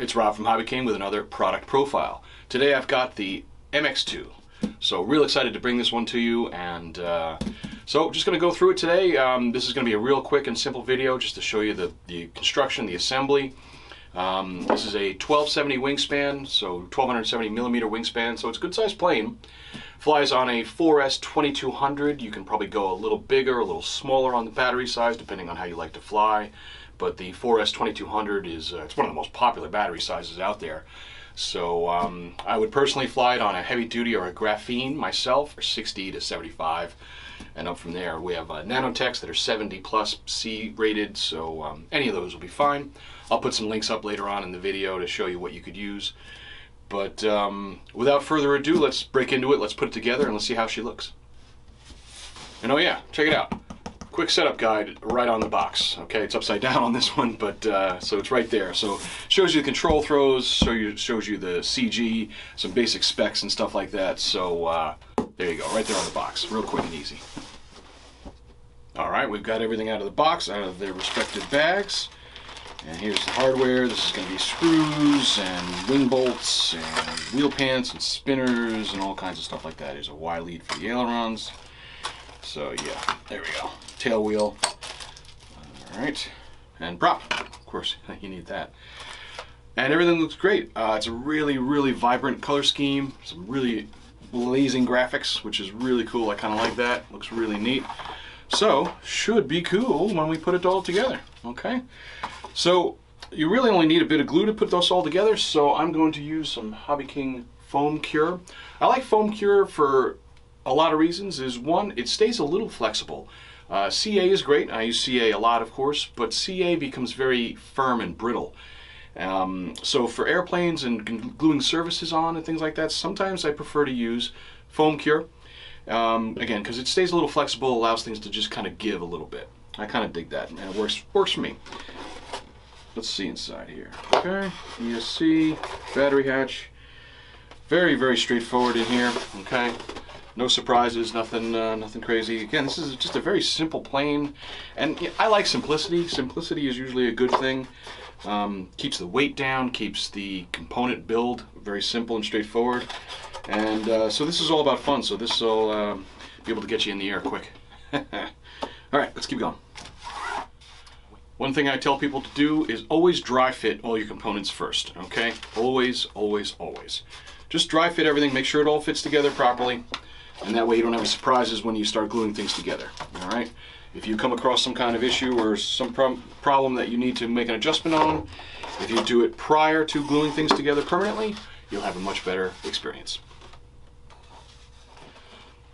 it's Rob from HobbyKing with another product profile. Today I've got the MX2. So real excited to bring this one to you, and so just going to go through it today. This is going to be a real quick and simple video just to show you the construction, the assembly. This is a 1270 wingspan, so 1270 millimeter wingspan, so it's a good sized plane. Flies on a 4S 2200. You can probably go a little bigger, a little smaller on the battery size, depending on how you like to fly. But the 4S 2200 is it's one of the most popular battery sizes out there. So I would personally fly it on a heavy duty or a graphene myself, or 60 to 75, and up from there. We have nanotechs that are 70 plus C rated, so any of those will be fine. I'll put some links up later on in the video to show you what you could use. But without further ado, let's break into it, let's put it together, and let's see how she looks. And oh yeah, check it out. Quick setup guide right on the box. Okay, it's upside down on this one, but so it's right there. So shows you the control throws, shows you the CG, some basic specs and stuff like that. So there you go, right there on the box, real quick and easy. All right, we've got everything out of the box, out of their respective bags. And here's the hardware. This is going to be screws and wing bolts and wheel pants and spinners and all kinds of stuff like that. Here's a Y lead for the ailerons. So yeah, there we go. Tail wheel. All right, and prop. Of course, you need that. And everything looks great. It's a really vibrant color scheme. Some really blazing graphics, which is really cool. I kind of like that. Looks really neat. So should be cool when we put it all together. Okay. So you really only need a bit of glue to put this all together. So I'm going to use some HobbyKing foam cure. I like foam cure for a lot of reasons. Is one, it stays a little flexible. CA is great. I use CA a lot, of course, but CA becomes very firm and brittle. So for airplanes and gluing surfaces on and things like that, sometimes I prefer to use foam cure. Again, because it stays a little flexible, allows things to just kind of give a little bit. I kind of dig that, and it works for me. Let's see inside here. Okay, ESC, battery hatch. Very straightforward in here. Okay. No surprises, nothing crazy. Again, this is just a very simple plane, and I like simplicity. Simplicity is usually a good thing. Keeps the weight down, keeps the component build very simple and straightforward. And so this is all about fun, so this will be able to get you in the air quick. All right, let's keep going. One thing I tell people to do is always dry fit all your components first, okay? Always. Just dry fit everything, make sure it all fits together properly. And that way you don't have any surprises when you start gluing things together, all right? If you come across some kind of issue or some problem that you need to make an adjustment on, if you do it prior to gluing things together permanently, you'll have a much better experience.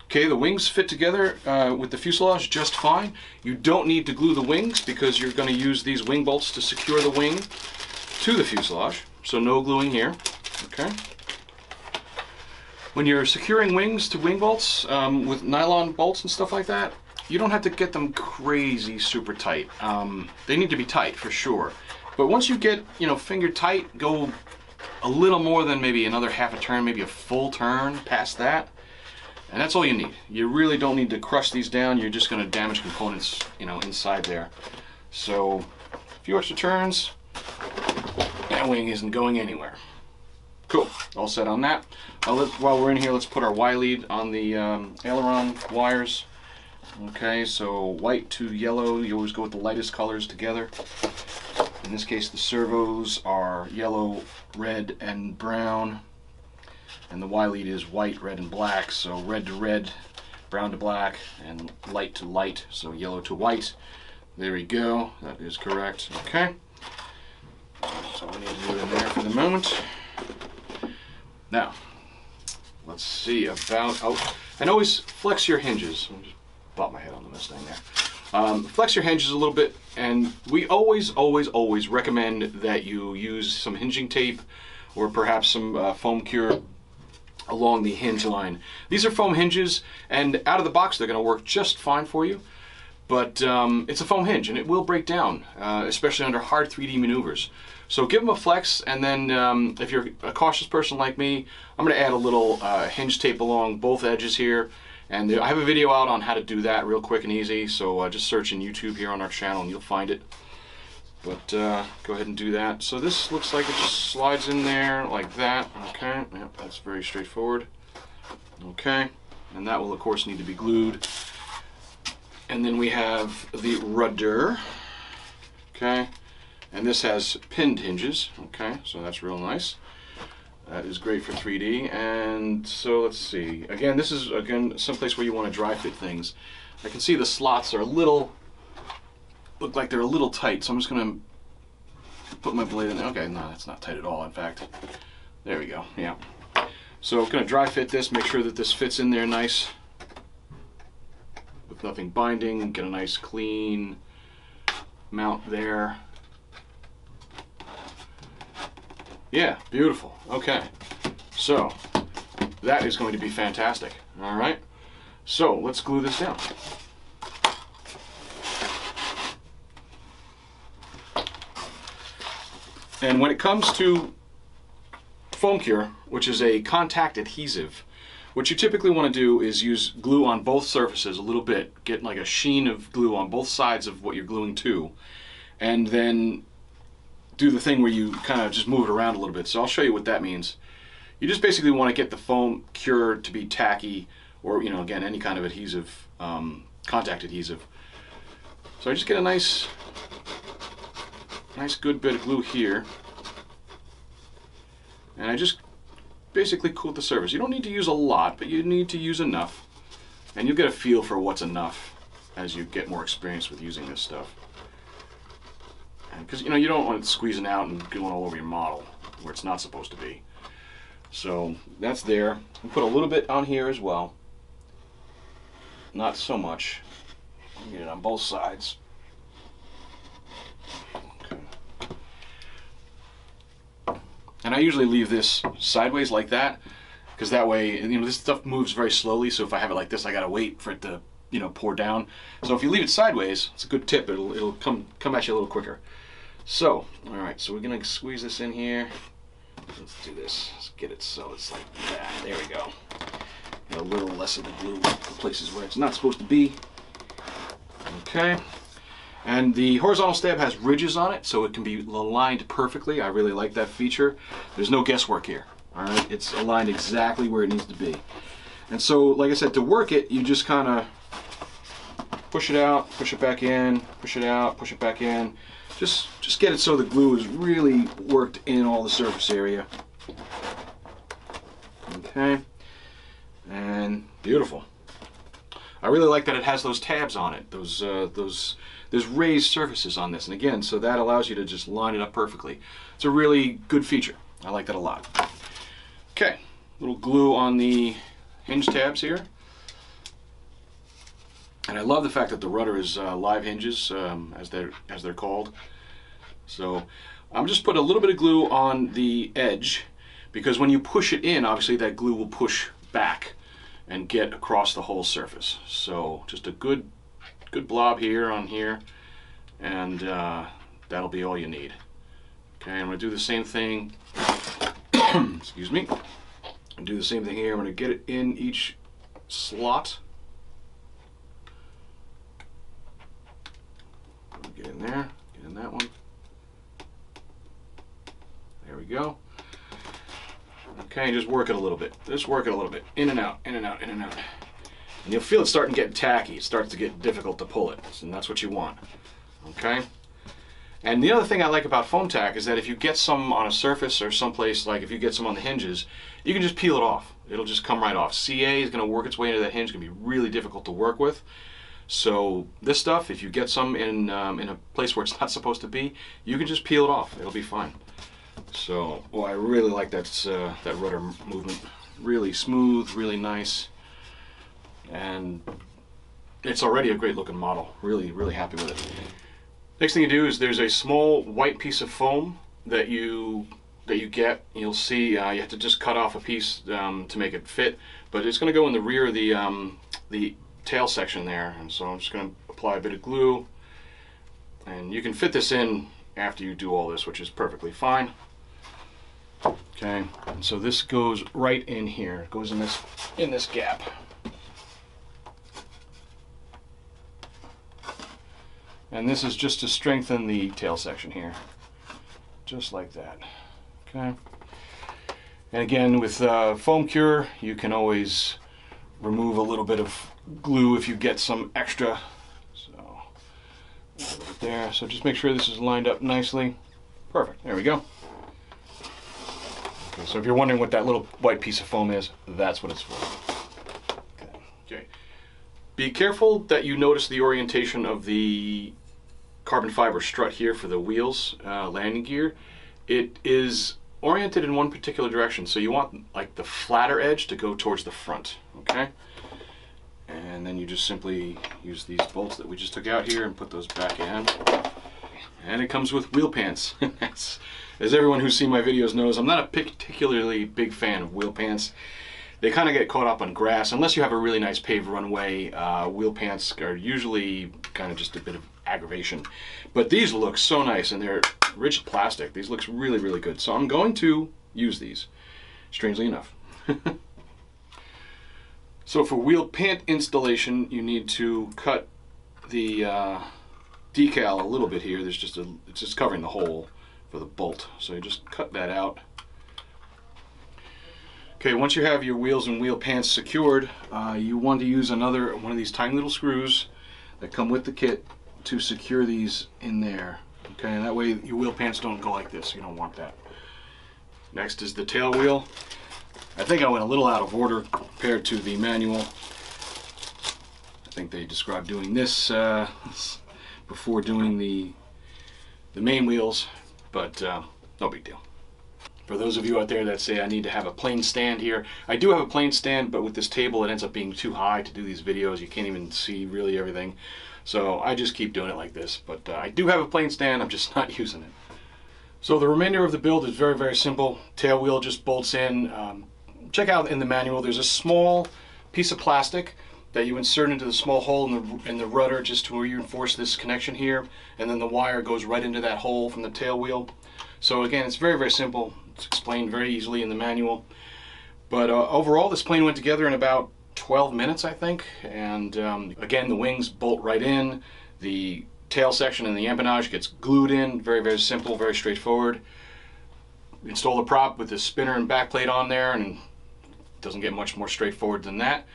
Okay, the wings fit together with the fuselage just fine. You don't need to glue the wings because you're going to use these wing bolts to secure the wing to the fuselage, so no gluing here, okay? When you're securing wings to wing bolts with nylon bolts and stuff like that, you don't have to get them crazy super tight. They need to be tight for sure. But once you get, finger tight, go a little more than maybe another half a turn, maybe a full turn past that. And that's all you need. You really don't need to crush these down. You're just going to damage components, inside there. So a few extra turns, that wing isn't going anywhere. Cool, all set on that. While we're in here, let's put our Y lead on the aileron wires. Okay, so white to yellow, you always go with the lightest colors together. In this case, the servos are yellow, red, and brown. And the Y lead is white, red, and black, so red to red, brown to black, and light to light, so yellow to white. There we go, that is correct. Okay, that's all we need to do in there for the moment. Now, let's see about, and always flex your hinges. I just bopped my head on the Mustang there. Flex your hinges a little bit, and we always recommend that you use some hinging tape or perhaps some foam cure along the hinge line. These are foam hinges, and out of the box they're going to work just fine for you. But it's a foam hinge, and it will break down, especially under hard 3D maneuvers. So give them a flex, and then if you're a cautious person like me, I'm going to add a little hinge tape along both edges here. And I have a video out on how to do that real quick and easy, so just search in YouTube here on our channel and you'll find it. But go ahead and do that. So this looks like it just slides in there like that. Okay, yep, that's very straightforward. Okay, and that will of course need to be glued. And then we have the rudder. Okay, and this has pinned hinges. Okay, so that's real nice. That is great for 3D. And so let's see. Again, this is someplace where you want to dry fit things. I can see the slots are a little, look like they're a little tight, so I'm just going to put my blade in there. Okay, no, that's not tight at all, in fact. There we go, yeah. So I'm going to dry fit this, make sure that this fits in there nice with nothing binding, get a nice clean mount there. Yeah, beautiful. Okay, so that is going to be fantastic. All right, so let's glue this down. And when it comes to foam cure, which is a contact adhesive, what you typically want to do is use glue on both surfaces a little bit, get like a sheen of glue on both sides of what you're gluing to, and then do the thing where you kind of just move it around a little bit. So I'll show you what that means. You just basically want to get the foam cure to be tacky, or, you know, again, any kind of adhesive, contact adhesive. So I just get a nice good bit of glue here, and I just basically coat the surface. You don't need to use a lot, but you need to use enough, and you'll get a feel for what's enough as you get more experience with using this stuff. Because, you know, you don't want it squeezing out and going all over your model where it's not supposed to be. So that's there. We put a little bit on here as well. Not so much. Get it on both sides. Okay. And I usually leave this sideways like that, because that way, you know, this stuff moves very slowly. So if I have it like this, I gotta wait for it to, you know, pour down. So if you leave it sideways, it's a good tip. It'll come at you a little quicker. So, all right, so we're gonna squeeze this in here. Let's do this. Let's get it so it's like that. There we go. Get a little less of the glue in places where it's not supposed to be. Okay. And the horizontal stab has ridges on it, so it can be aligned perfectly. I really like that feature. There's no guesswork here. All right, it's aligned exactly where it needs to be. And so, like I said, to work it, you just kind of push it out, push it back in, push it out, push it back in. Just get it so the glue is really worked in all the surface area. Okay, and beautiful. I really like that it has those tabs on it. There's raised surfaces on this, and again, so that allows you to just line it up perfectly. It's a really good feature. I like that a lot. Okay, little glue on the hinge tabs here. And I love the fact that the rudder is live hinges, as they're called. So I'm just putting a little bit of glue on the edge, because when you push it in, obviously that glue will push back and get across the whole surface. So just a good blob here on here, and that'll be all you need. Okay, I'm going to do the same thing. Excuse me. And do the same thing here. I'm going to get it in each slot. Get in there, get in that one. There we go. Okay, just work it a little bit. Just work it a little bit. In and out, in and out, in and out. And you'll feel it starting to get tacky. It starts to get difficult to pull it, and that's what you want. Okay? And the other thing I like about foam tack is that if you get some on a surface or someplace, like if you get some on the hinges, you can just peel it off. It'll just come right off. CA is going to work its way into that hinge. It's going to be really difficult to work with. So this stuff, if you get some in a place where it's not supposed to be, you can just peel it off. It'll be fine. So, well, I really like that rudder movement. Really smooth, really nice, and it's already a great looking model. Really, really happy with it. Next thing you do is there's a small white piece of foam that you get. You'll see you have to just cut off a piece to make it fit, but it's going to go in the rear of the tail section there, and so I'm just going to apply a bit of glue, and you can fit this in after you do all this, which is perfectly fine. Okay, and so this goes right in here. It goes in this gap. And this is just to strengthen the tail section here. Just like that. Okay. And again, with foam cure, you can always remove a little bit of glue if you get some extra. So, right there. So just make sure this is lined up nicely. Perfect. There we go. Okay, so if you're wondering what that little white piece of foam is, that's what it's for. Okay. Be careful that you notice the orientation of the carbon fiber strut here for the wheels, landing gear. It is oriented in one particular direction, so you want like the flatter edge to go towards the front, okay? And then you just simply use these bolts that we just took out here and put those back in. And it comes with wheel pants. As everyone who's seen my videos knows, I'm not a particularly big fan of wheel pants. They kind of get caught up on grass. Unless you have a really nice paved runway, wheel pants are usually kind of just a bit of aggravation. But these look so nice, and they're rigid plastic. These looks really, really good. So I'm going to use these, strangely enough. So for wheel pant installation, you need to cut the decal a little bit here. There's just it's just covering the hole for the bolt. So you just cut that out. Okay, once you have your wheels and wheel pants secured, you want to use one of these tiny little screws that come with the kit to secure these in there. Okay, and that way your wheel pants don't go like this. You don't want that. Next is the tail wheel. I think I went a little out of order compared to the manual. I think they described doing this before doing the main wheels, but no big deal. For those of you out there that say I need to have a plain stand here, I do have a plain stand, but with this table it ends up being too high to do these videos. You can't even see really everything. So I just keep doing it like this. But I do have a plain stand, I'm just not using it. So the remainder of the build is very, very simple. Tail wheel just bolts in. Check out in the manual, there's a small piece of plastic that you insert into the small hole in the rudder just to reinforce this connection here. And then the wire goes right into that hole from the tail wheel. So again, it's very, very simple. It's explained very easily in the manual. But overall, this plane went together in about 12 minutes, I think. And again, the wings bolt right in. The tail section and the empennage gets glued in. Very, very simple, very straightforward. Install the prop with the spinner and backplate on there, and it doesn't get much more straightforward than that.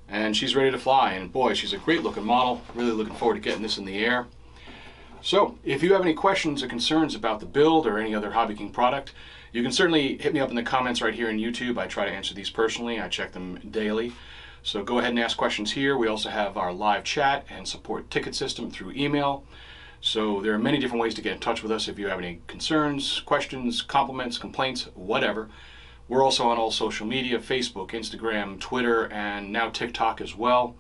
And she's ready to fly. And boy, she's a great looking model. Really looking forward to getting this in the air. So if you have any questions or concerns about the build or any other HobbyKing product, you can certainly hit me up in the comments right here on YouTube. I try to answer these personally. I check them daily. So go ahead and ask questions here. We also have our live chat and support ticket system through email. So there are many different ways to get in touch with us if you have any concerns, questions, compliments, complaints, whatever. We're also on all social media, Facebook, Instagram, Twitter, and now TikTok as well.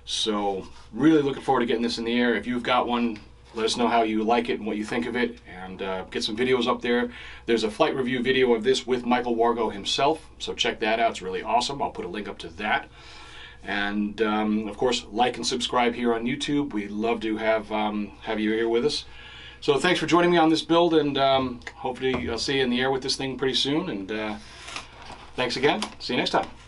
So really looking forward to getting this in the air. If you've got one, let us know how you like it and what you think of it, and get some videos up there. There's a flight review video of this with Michael Wargo himself, so check that out. It's really awesome. I'll put a link up to that. And of course, like and subscribe here on YouTube. We'd love to have you here with us. So thanks for joining me on this build, and hopefully I'll see you in the air with this thing pretty soon. And thanks again. See you next time.